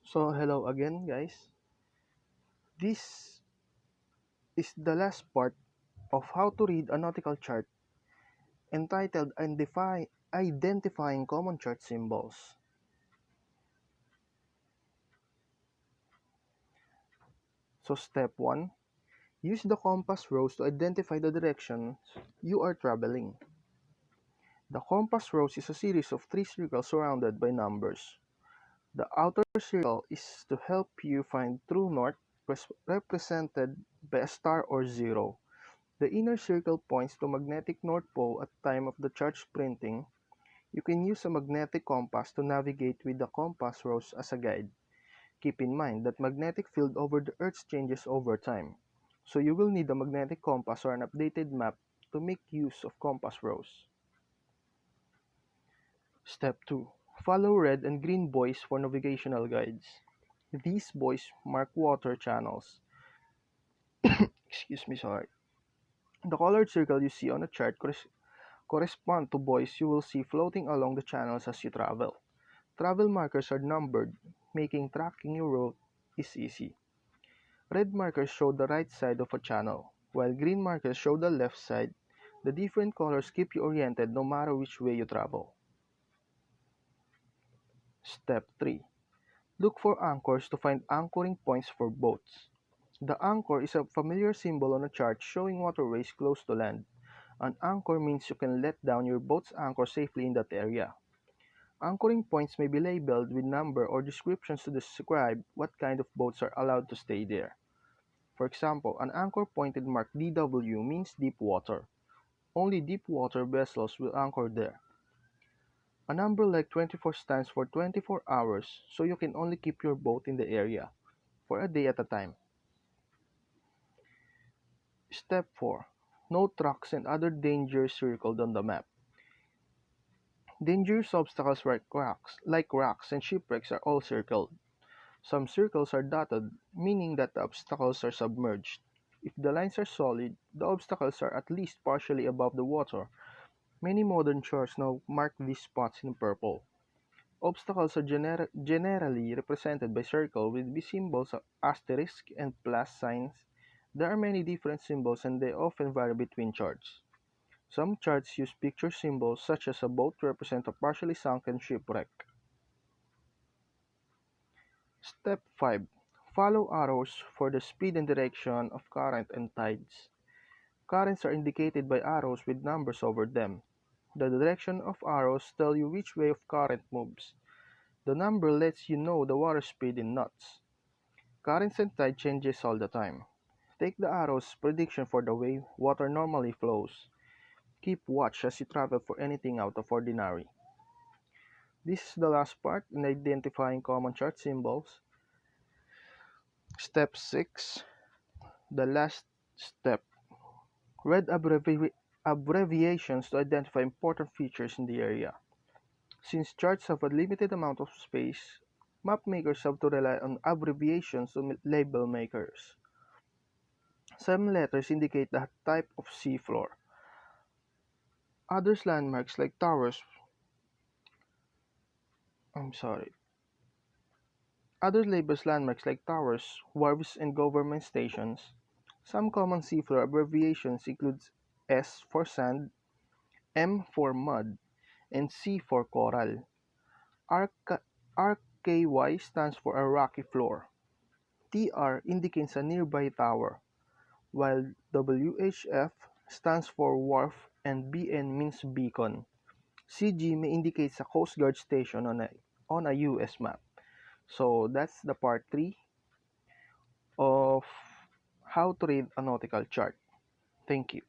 So hello again guys. This is the last part of how to read a nautical chart entitled Identifying Common Chart Symbols. So step 1. Use the compass rose to identify the directions you are traveling. The compass rose is a series of 3 circles surrounded by numbers. The outer circle is to help you find true north, represented by a star or zero. The inner circle points to magnetic North Pole at time of the chart's printing. You can use a magnetic compass to navigate with the compass rose as a guide. Keep in mind that magnetic field over the Earth changes over time, so you will need a magnetic compass or an updated map to make use of compass rose. Step 2. Follow red and green buoys for navigational guides. These buoys mark water channels. Excuse me, sorry. The colored circle you see on the chart correspond to buoys you will see floating along the channels as you travel. Travel markers are numbered, making tracking your route is easy. Red markers show the right side of a channel, while green markers show the left side. The different colors keep you oriented no matter which way you travel. Step 3. Look for anchors to find anchoring points for boats. The anchor is a familiar symbol on a chart showing waterways close to land. An anchor means you can let down your boat's anchor safely in that area. Anchoring points may be labeled with number or descriptions to describe what kind of boats are allowed to stay there. For example, an anchor pointed marked DW means deep water. Only deep water vessels will anchor there. A number like 24 stands for 24 hours, so you can only keep your boat in the area for a day at a time. Step 4. Note rocks and other dangers circled on the map. Dangerous obstacles like rocks and shipwrecks are all circled. Some circles are dotted, meaning that the obstacles are submerged. If the lines are solid, the obstacles are at least partially above the water. Many modern charts now mark these spots in purple. Obstacles are generally represented by circle with the symbols of asterisk and plus signs. There are many different symbols and they often vary between charts. Some charts use picture symbols such as a boat to represent a partially sunken shipwreck. Step 5. Follow arrows for the speed and direction of current and tides. Currents are indicated by arrows with numbers over them. The direction of arrows tell you which way of current moves. The number lets you know the water speed in knots. Currents and tide changes all the time. Take the arrow's prediction for the way water normally flows. Keep watch as you travel for anything out of ordinary. This is the last part in identifying common chart symbols. Step 6. The last step. Read abbreviations to identify important features in the area. Since charts have a limited amount of space, map makers have to rely on abbreviations to label makers. Some letters indicate the type of seafloor. Others landmarks like towers I'm sorry. Other labels landmarks like towers, wharves, and government stations. Some common seafloor abbreviations include S for sand, M for mud, and C for coral. RKY stands for a rocky floor. TR indicates a nearby tower, while WHF stands for wharf and BN means beacon. CG may indicate a Coast Guard station on a US map. So that's the part 3 of how to read a nautical chart. Thank you.